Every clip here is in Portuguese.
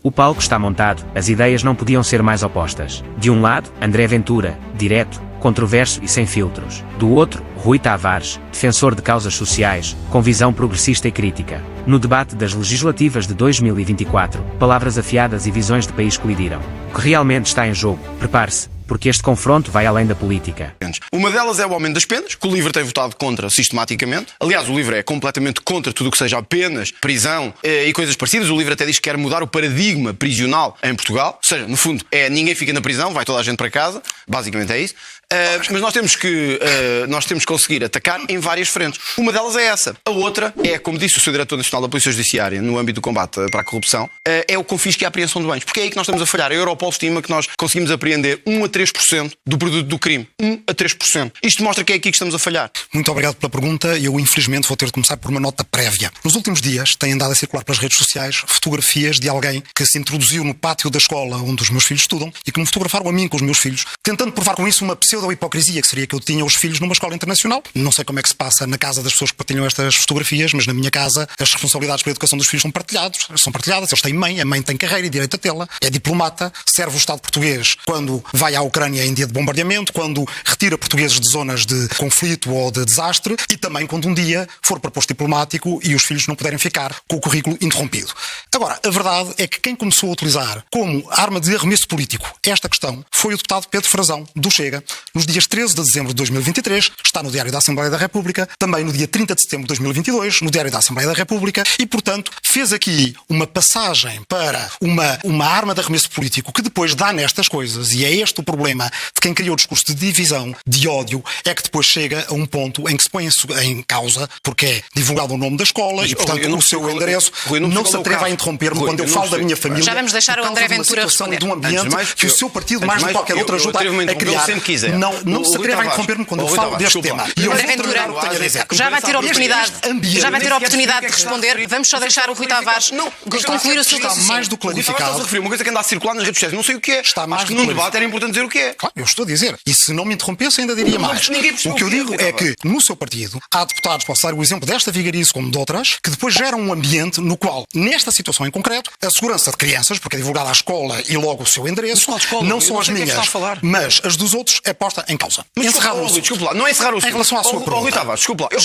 O palco está montado, as ideias não podiam ser mais opostas. De um lado, André Ventura, direto, controverso e sem filtros. Do outro, Rui Tavares, defensor de causas sociais, com visão progressista e crítica. No debate das legislativas de 2024, palavras afiadas e visões de país colidiram. O que realmente está em jogo, prepare-se, porque este confronto vai além da política. Uma delas é o aumento das penas, que o LIVRE tem votado contra sistematicamente. Aliás, o LIVRE é completamente contra tudo o que seja penas, prisão e coisas parecidas. O LIVRE até diz que quer mudar o paradigma prisional em Portugal. Ou seja, no fundo, ninguém fica na prisão, vai toda a gente para casa. Basicamente é isso. Mas nós temos que conseguir atacar em várias frentes. Uma delas é essa. A outra é, como disse o Sr. Diretor Nacional da Polícia Judiciária, no âmbito do combate para a corrupção, é o confisco e a apreensão de bens. Porque é aí que nós estamos a falhar. A Europol estima que nós conseguimos apreender 1 a 3% do produto do crime. 1 a 3%. Isto mostra que é aqui que estamos a falhar. Muito obrigado pela pergunta. Eu, infelizmente, vou ter de começar por uma nota prévia. Nos últimos dias, têm andado a circular pelas redes sociais fotografias de alguém que se introduziu no pátio da escola onde os meus filhos estudam e que me fotografaram a mim com os meus filhos, tentando provar com isso uma pseudo-hipocrisia, que seria que eu tinha os filhos numa escola internacional. Não sei como é que se passa na casa das pessoas que partilham estas fotografias, mas na minha casa as responsabilidades pela educação dos filhos são partilhadas. Eles têm mãe, a mãe tem carreira e direito a tê-la, é diplomata, serve o Estado português quando vai à Ucrânia em dia de bombardeamento, quando retira portugueses de zonas de conflito ou de desastre e também quando um dia for para posto diplomático e os filhos não puderem ficar com o currículo interrompido. Agora, a verdade é que quem começou a utilizar como arma de arremesso político esta questão foi o deputado Pedro Frazão, do Chega, nos dias 13 de dezembro de 2023, está no Diário da Assembleia da República, também no dia 30 de setembro de 2022, no Diário da Assembleia da República, e, portanto, fez aqui uma passagem para uma arma de arremesso político que depois dá nestas coisas, e é este o problema de quem criou o discurso de divisão, de ódio, é que depois chega a um ponto em que se põe em causa, porque é divulgado o nome da escola mas, e, portanto, o seu endereço. Não se atreva a interromper-me quando eu falo da minha família. Já vamos deixar o André Ventura responder. De um ambiente que o seu partido, mais do que qualquer outro, ajuda a criar. Não se atreva a interromper-me quando eu falo deste tema. André Ventura, já vai ter a oportunidade de responder. Vamos só deixar o Rui Tavares concluir o seu Está mais do que clarificado. Estás a referir uma coisa que anda a circular nas redes sociais. Não sei o que é. Está mais Acho que num debate era importante dizer o que é. Claro, eu estou a dizer. E se não me interrompesse, ainda diria mais. O que eu digo é que, no seu partido, há deputados, posso dar o exemplo desta vigarice como de outras, que depois geram um ambiente no qual, nesta situação em concreto, a segurança de crianças, porque é divulgada à escola e logo o seu endereço, não são as minhas, mas as dos outros é posta em causa. Desculpe lá, não é encerrar o assunto. Em relação à sua pergunta. Rui Tavares, desculpe lá. Eu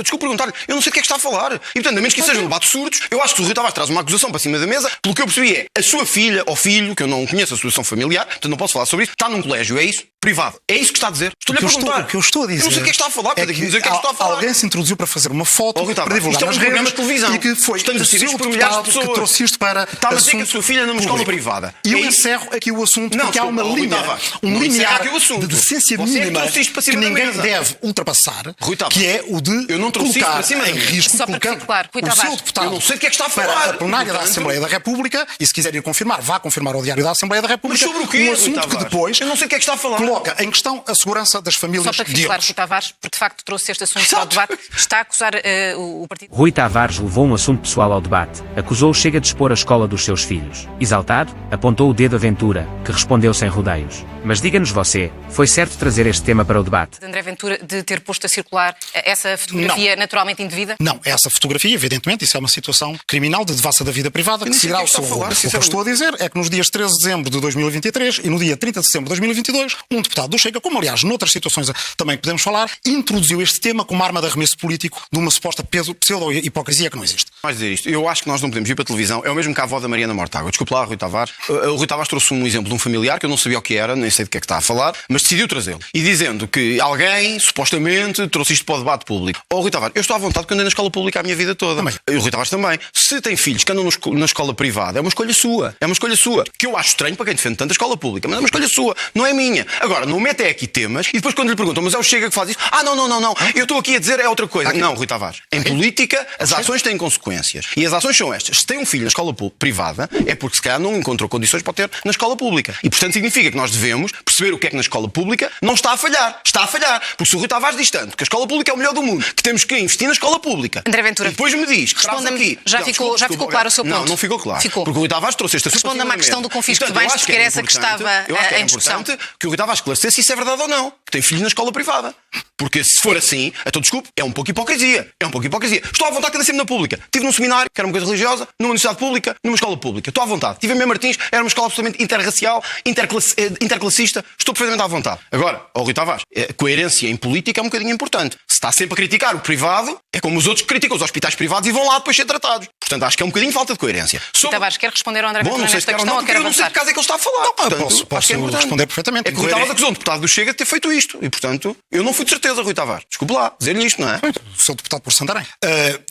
desculpe perguntar-lhe, eu não sei do que é que está a falar. E, portanto, a menos que isso seja um debate de surdos, eu acho que o Rui Tavares traz uma acusação para cima da mesa, pelo que eu percebi é, a sua filha ou filho, que eu não conheço a situação familiar, portanto não posso falar sobre isso, está num colégio, é isso? Privado. É isso que está a dizer? Estou-lhe a perguntar. O que eu estou a dizer. Eu não sei o que é que está a falar, é que alguém se introduziu para fazer uma foto para divulgar nas redes e que foi o seu deputado que trouxe isto para está a dizer que a sua filha numa escola privada. E eu encerro aqui o assunto porque há uma linha, um limiar de decência mínima que ninguém deve ultrapassar, que é o de colocar em risco, colocando o seu deputado eu não sei do que é que está a falar. Para a plenária da Assembleia da República, e se quiser ir confirmar, vá confirmar ao Diário da Assembleia da República, um assunto que depois eu não sei o que é que está a falar. Coloca em questão a segurança das famílias. Só para ficar, Rui Tavares, porque de facto trouxe este assunto para o debate, está a acusar o partido. Rui Tavares levou um assunto pessoal ao debate, acusou o Chega de expor a escola dos seus filhos. Exaltado, apontou o dedo a Ventura, que respondeu sem rodeios. Mas diga-nos você, foi certo trazer este tema para o debate? De André Ventura de ter posto a circular essa fotografia naturalmente indevida? Não, essa fotografia, evidentemente, isso é uma situação criminal de devassa da vida privada que seguirá o seu rumo. O que eu estou a dizer é que nos dias 13 de dezembro de 2023 e no dia 30 de setembro de 2022, um deputado do Chega, como aliás noutras situações também podemos falar, introduziu este tema como arma de arremesso político de uma suposta pseudo-hipocrisia que não existe. Mais dizer isto, eu acho que nós não podemos ir para a televisão, é o mesmo que a avó da Mariana Mortágua. Desculpe lá, Rui Tavares. O Rui Tavares trouxe um exemplo de um familiar que eu não sabia o que era, nem sei de que é que está a falar, mas decidiu trazê-lo. E dizendo que alguém, supostamente, trouxe isto para o debate público. Rui Tavares, eu estou à vontade que andei na escola pública a minha vida toda. E o Rui Tavares também. Se tem filhos que andam na escola privada, é uma escolha sua. É uma escolha sua. Que eu acho estranho para quem defende tanto a escola pública, mas é uma escolha sua, não é minha. Agora, não mete aqui temas e depois quando lhe perguntam, mas é o Chega que faz isso? Não, eu estou aqui a dizer é outra coisa. Não, Rui Tavares. Em política, as ações têm consequências. E as ações são estas. Se tem um filho na escola privada, é porque se calhar não encontrou condições para ter na escola pública. E portanto significa que nós devemos perceber o que é que na escola pública não está a falhar. Está a falhar. Porque se o Rui Tavares diz tanto que a escola pública é o melhor do mundo, que temos que investir na escola pública. André Ventura. E depois me diz, responda-me, já ficou claro o seu ponto? Não ficou claro. Ficou. Porque o Rui Tavares trouxe esta Responda-me à questão do confisco de bens, porque era essa que estava em discussão. Que o Rui Tavares Tavares esclarecer se isso é verdade ou não, que tem filhos na escola privada. Porque se for assim, então desculpe, é um pouco hipocrisia. É um pouco hipocrisia. Estou à vontade de andar sempre na pública. Estive num seminário, que era uma coisa religiosa, numa universidade pública, numa escola pública. Estou à vontade. Estive em Mem Martins, era uma escola absolutamente interracial, interclassista. Estou perfeitamente à vontade. Agora, Rui Tavares, coerência em política é um bocadinho importante. Se está sempre a criticar o privado, é como os outros que criticam os hospitais privados e vão lá depois ser tratados. Portanto, acho que é um bocadinho falta de coerência. Tavares, quer responder ao André Ventura nesta questão ou quer avançar? Eu não sei de caso é que ele está a falar. Portanto, posso responder perfeitamente. É que o Rui Tavares acusou um deputado do Chega de ter feito isto. E, portanto, eu não fui de certeza, Rui Tavares. Desculpe lá, dizer-lhe isto, não é? Sou deputado por Santarém.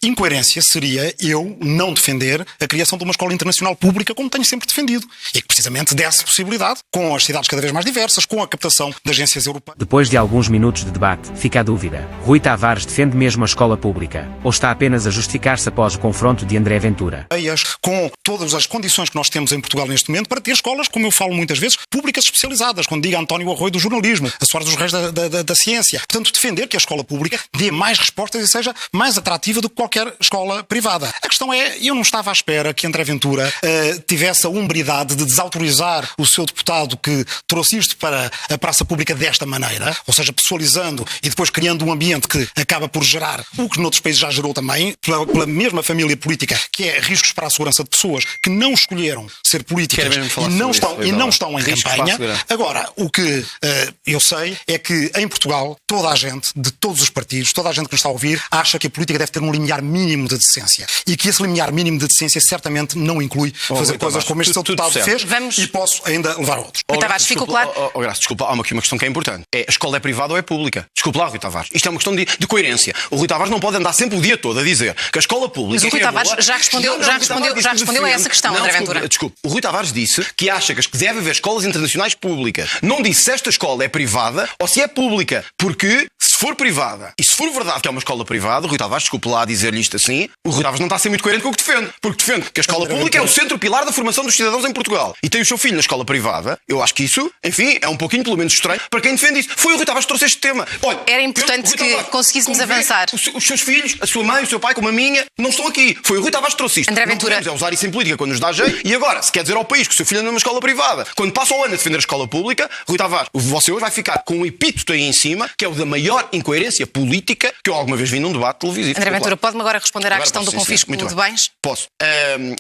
Incoerência seria eu não defender a criação de uma escola internacional pública como tenho sempre defendido. E que precisamente desse possibilidade, com as cidades cada vez mais diversas, com a captação de agências europeias. Depois de alguns minutos de debate, fica a dúvida. Rui Tavares defende mesmo a escola pública? Ou está apenas a justificar-se após o confronto de André Ventura? Com todas as condições que nós temos em Portugal neste momento para ter escolas, como eu falo muitas vezes, públicas especializadas, quando diga António Arroio do jornalismo, a Soares dos Reis da ciência. Portanto, defender que a escola pública dê mais respostas e seja mais atrativa do que qualquer escola privada. A questão é, eu não estava à espera que André Ventura tivesse a umbridade de desautorizar o seu deputado que trouxe isto para a praça pública desta maneira, ou seja, pessoalizando e depois criando um ambiente que acaba por gerar o que noutros países já gerou também, pela mesma família política, que é riscos para a segurança de pessoas que não escolheram ser políticas e não estão em campanha. Agora, o que eu sei é que em Portugal toda a gente, de todos os partidos, toda a gente que nos está a ouvir, acha que a política deve ter um limiar mínimo de decência. E que esse limiar mínimo de decência certamente não inclui fazer coisas como este seu deputado fez e posso ainda levar outros. Rui Tavares, ficou claro? Graça, desculpa, há uma questão que é importante. A escola é privada ou é pública? Desculpa lá, Rui Tavares. Isto é uma questão de coerência. O Rui Tavares não pode andar sempre o dia todo a dizer que a escola pública. Mas o Rui Tavares já respondeu a essa questão, André Ventura. Desculpe, o Rui Tavares disse que acha que deve haver escolas internacionais públicas. Não disse se esta escola é privada ou se é pública. Porque se for privada e se for verdade que é uma escola privada, o Rui Tavares, desculpe lá dizer-lhe isto assim, o Rui Tavares não está a ser muito coerente com o que defende. Porque defende que a escola pública é o centro-pilar da formação dos cidadãos em Portugal. E tem o seu filho na escola privada. Eu acho que isso, enfim, é um pouquinho pelo menos estranho para quem defende isso. Foi o Rui Tavares que trouxe este tema. Olha, era importante que conseguíssemos avançar. Os seus filhos, a sua mãe, o seu pai, como a minha, não estão aqui. Foi o Rui Tavares que trouxe isto. André Ventura. Não podemos usar isso em política quando nos dá jeito. E agora, se quer dizer ao país que o seu filho anda numa escola privada, quando passa o ano a defender a escola pública, Rui Tavares, você hoje vai ficar com um epíteto aí em cima, que é o da maior incoerência política que eu alguma vez vi num debate televisivo. André Ventura, pode-me agora responder à questão do confisco de bens? Posso.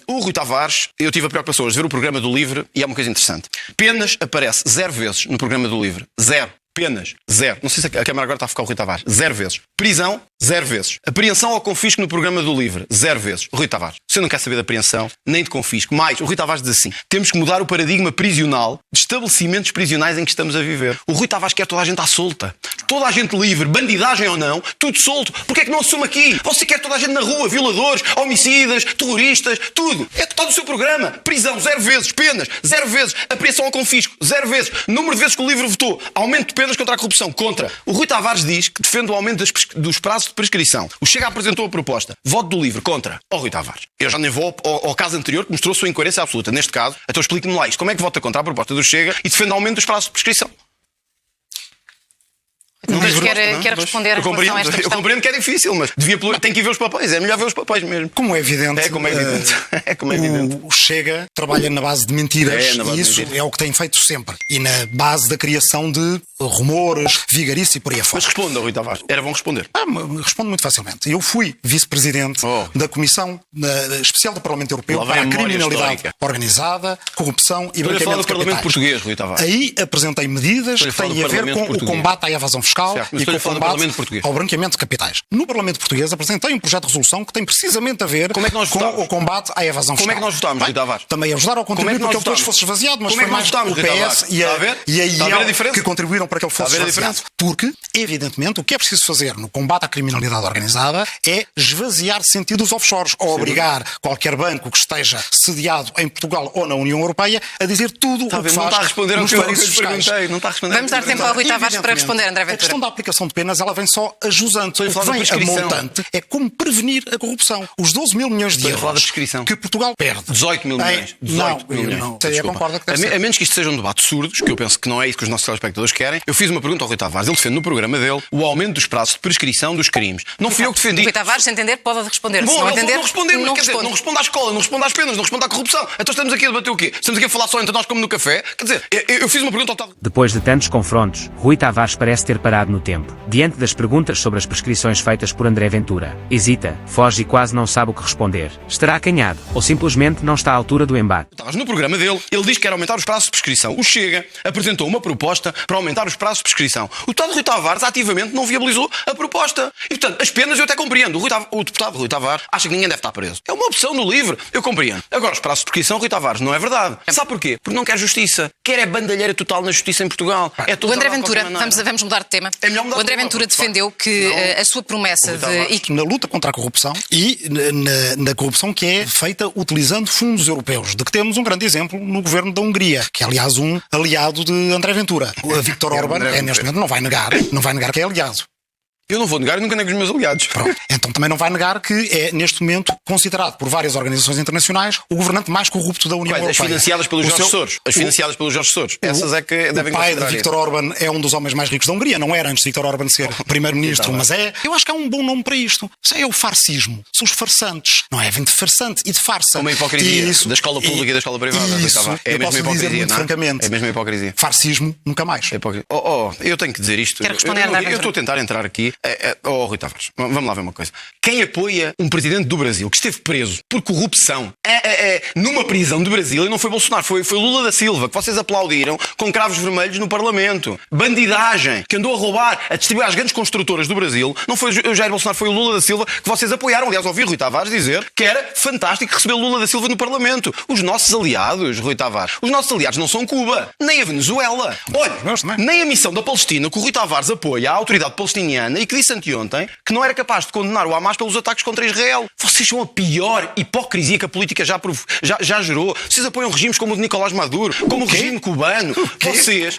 O Rui Tavares, eu tive a preocupação de ver o programa do Livre e é uma coisa interessante. Penas aparece 0 vezes no programa do Livre. 0. Penas, 0. Não sei se a câmara agora está a focar o Rui Tavares. 0 vezes. Prisão, 0 vezes. Apreensão ou confisco no programa do Livre, 0 vezes. Rui Tavares, você não quer saber de apreensão, nem de confisco. Mais, o Rui Tavares diz assim, temos que mudar o paradigma prisional de estabelecimentos prisionais em que estamos a viver. O Rui Tavares quer toda a gente à solta. Toda a gente livre, bandidagem ou não, tudo solto. Porquê é que não assume aqui? Você quer toda a gente na rua, violadores, homicidas, terroristas, tudo. É que está no seu programa. Prisão, 0 vezes. Penas, 0 vezes. Apreensão ou confisco, 0 vezes. Número de vezes que o Livre votou. Aumento de penas contra a corrupção, contra. O Rui Tavares diz que defende o aumento dos prazos de prescrição. O Chega apresentou a proposta. Voto do Livre, contra. Rui Tavares. Eu já nem vou ao caso anterior que mostrou sua incoerência absoluta. Neste caso, então explique-me lá isto. Como é que vota contra a proposta do Chega e defende o aumento dos prazos de prescrição? Mas quer responder em relação a esta questão? Eu compreendo que é difícil, mas tem que ir ver os papéis. É melhor ver os papéis mesmo. Como é evidente. É como é evidente. O Chega trabalha na base de mentiras e isso é o que tem feito sempre. E na base da criação de rumores, vigarice e por aí afora. Mas responda, Rui Tavares. Era bom responder. Respondo muito facilmente. Eu fui vice-presidente da Comissão Especial do Parlamento Europeu para a Criminalidade Organizada, Corrupção e Branqueamento de Capitais. Parlamento português, Rui Tavares. Aí apresentei medidas que têm a ver com o combate à evasão fiscal e com o combate ao branqueamento de capitais. No Parlamento português apresentei um projeto de resolução que tem precisamente a ver com o combate à evasão fiscal. Como é que nós votámos, Rui Tavares? Também ajudaram a contribuir para que ele depois fosse esvaziado, mas foi mais o PS e a IEL que contribuíram para que ele fosse esvaziado. Porque, evidentemente, o que é preciso fazer no combate à criminalidade organizada é esvaziar sentido dos offshores, ou obrigar qualquer banco que esteja sediado em Portugal ou na União Europeia a dizer tudo o que faz não está a responder ao que eu perguntei. Vamos dar tempo ao Rui Tavares para responder, André Ventura. questão da aplicação de penas, ela vem só a jusante. O que vem a montante é como prevenir a corrupção. Os 12 mil milhões de euros que Portugal perde. 18 mil milhões. 18 mil milhões. Não. Eu concordo que a menos que isto seja um debate surdos, que eu penso que não é isso que os nossos telespectadores querem, eu fiz uma pergunta ao Rui Tavares. Ele defende no programa dele o aumento dos prazos de prescrição dos crimes. Não fui eu que defendi. Rui Tavares, se entender, pode responder. Bom, se não entender, não responder, mas não quer dizer, não responde à escola, não responde às penas, não responde à corrupção. Então estamos aqui a debater o quê? Estamos aqui a falar só entre nós como no café? Quer dizer, eu fiz uma pergunta ao Tavares. Depois de tantos confrontos, Rui Tavares parece ter parado no tempo. Diante das perguntas sobre as prescrições feitas por André Ventura, hesita, foge e quase não sabe o que responder. Estará acanhado ou simplesmente não está à altura do embate? No programa dele, ele diz que quer aumentar os prazos de prescrição. O Chega apresentou uma proposta para aumentar os prazos de prescrição. O deputado Rui Tavares ativamente não viabilizou a proposta. E, portanto, as penas eu até compreendo. O deputado Rui Tavares acha que ninguém deve estar preso. É uma opção no livre. Eu compreendo. Agora, os prazos de prescrição, Rui Tavares, não é verdade. Sabe porquê? Porque não quer justiça. Quer é bandalheira total na justiça em Portugal. O André Ventura, vamos mudar de tema. O André Ventura defendeu que a sua promessa de... Na luta contra a corrupção e na corrupção que é feita utilizando fundos europeus, de que temos um grande exemplo no governo da Hungria, que é aliás um aliado de André Ventura. O Viktor Orban, neste momento, não vai negar que é aliado. Eu não vou negar e nunca nego os meus aliados. Pronto. Então também não vai negar que é, neste momento, considerado por várias organizações internacionais o governante mais corrupto da União Europeia. As financiadas pelos Jorge Soros. As financiadas pelos Jorge Soros. Essas é que devem considerar. O pai de Viktor Orban é um dos homens mais ricos da Hungria. Não era antes de Viktor Orban ser primeiro-ministro, mas é. Eu acho que há um bom nome para isto. Isso é o farcismo. São os farsantes. Não é? Vem de farsante e de farsa. Uma hipocrisia da escola pública e da escola privada. É a mesma hipocrisia, muito francamente. É a mesma hipocrisia. Farcismo, nunca mais. Eu tenho que dizer isto. Quero responder eu estou a tentar entrar aqui. Rui Tavares, vamos lá ver uma coisa. Quem apoia um presidente do Brasil que esteve preso por corrupção numa prisão do Brasil, e não foi Bolsonaro, foi Lula da Silva, que vocês aplaudiram com cravos vermelhos no Parlamento. Bandidagem, que andou a roubar, a distribuir às grandes construtoras do Brasil. Não foi o Jair Bolsonaro, foi o Lula da Silva que vocês apoiaram. Aliás, ouvi Rui Tavares dizer que era fantástico receber Lula da Silva no Parlamento. Os nossos aliados, Rui Tavares, os nossos aliados não são Cuba, nem a Venezuela. Olha, nem a missão da Palestina, que o Rui Tavares apoia, a autoridade palestiniana, e que disse anteontem que não era capaz de condenar o Hamas pelos ataques contra Israel. Vocês são a pior hipocrisia que a política já gerou. Vocês apoiam regimes como o de Nicolás Maduro, como o regime cubano.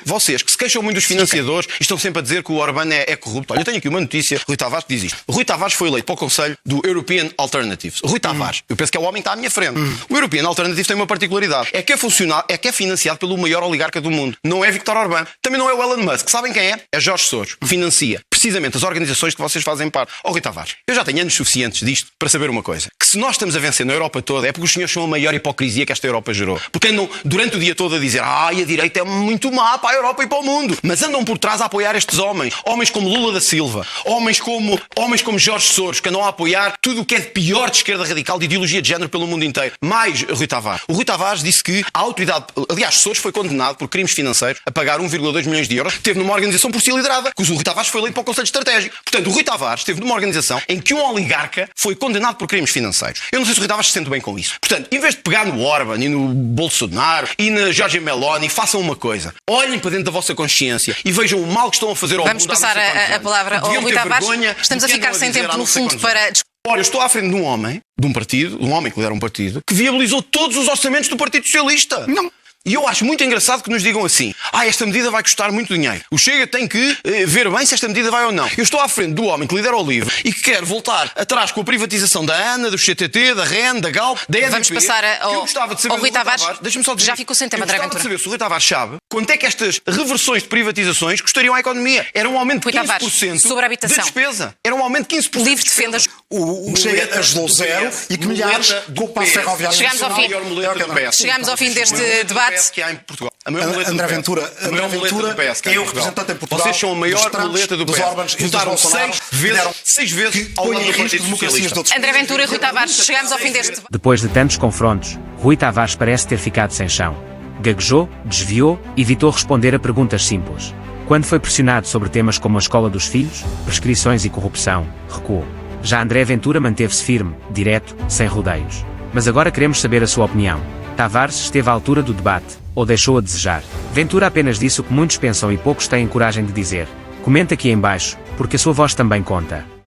Vocês que se queixam muito dos financiadores e estão sempre a dizer que o Orbán é corrupto. Olha, eu tenho aqui uma notícia. Rui Tavares diz isto. Rui Tavares foi eleito para o Conselho do European Alternatives. Rui Tavares, eu penso que é o homem que está à minha frente. O European Alternatives tem uma particularidade. É que é financiado pelo maior oligarca do mundo. Não é Viktor Orbán. Também não é o Elon Musk. Sabem quem é? É Jorge Soros. Financia precisamente as organizações que vocês fazem parte. Rui Tavares, eu já tenho anos suficientes disto para saber uma coisa. Que se nós estamos a vencer na Europa toda é porque os senhores são a maior hipocrisia que esta Europa gerou. Porque andam durante o dia todo a dizer a direita é muito má para a Europa e para o mundo. Mas andam por trás a apoiar estes homens. Homens como Lula da Silva. Homens como Jorge Soros, que andam a apoiar tudo o que é de pior de esquerda radical, de ideologia de género pelo mundo inteiro. Mais Rui Tavares. O Rui Tavares disse que a autoridade... Aliás, Soros foi condenado por crimes financeiros a pagar 1,2 milhões de euros. Teve numa organização por si liderada. Que o Rui Tavares foi eleito para o Conselho Estratégico. Portanto, o Rui Tavares esteve numa organização em que um oligarca foi condenado por crimes financeiros. Eu não sei se o Rui Tavares se sente bem com isso. Portanto, em vez de pegar no Orban e no Bolsonaro e na Giorgia Meloni, façam uma coisa. Olhem para dentro da vossa consciência e vejam o mal que estão a fazer ao mundo. Vamos passar a palavra ao Rui Tavares. Estamos a ficar sem tempo, no fundo, para... Ora, eu estou à frente de um homem que lidera um partido, que viabilizou todos os orçamentos do Partido Socialista. Não. E eu acho muito engraçado que nos digam assim: esta medida vai custar muito dinheiro. O Chega tem que ver bem se esta medida vai ou não. Eu estou à frente do homem que lidera o LIVRE e que quer voltar atrás com a privatização da ANA, do CTT, da REN, da GAL, da EDP. Vamos passar ao Rui Tavares. Deixa-me só dizer, já ficou sem tema, André Ventura. Eu gostava de saber se o Rui Tavares sabe quanto é que estas reversões de privatizações custariam à economia. Era um aumento de 15% sobre a habitação. de despesa. Era um aumento de 15%. Livre defenda. O Chega ajudou zero e que milhares com o passo ferroviário. Chegamos ao fim deste debate. Que há em Portugal. André Ventura é o representante em Portugal. Vocês são a maior muleta do PS. Votaram 6 vezes ao lado do Partido Socialista. André Ventura e Rui Tavares, chegamos ao fim deste debate. Depois de tantos confrontos, Rui Tavares parece ter ficado sem chão. Gaguejou, desviou, evitou responder a perguntas simples. Quando foi pressionado sobre temas como a escola dos filhos, prescrições e corrupção, recuou. Já André Ventura manteve-se firme, direto, sem rodeios. Mas agora queremos saber a sua opinião. Tavares esteve à altura do debate, ou deixou a desejar? Ventura apenas disse o que muitos pensam e poucos têm coragem de dizer. Comente aqui em baixo, porque a sua voz também conta.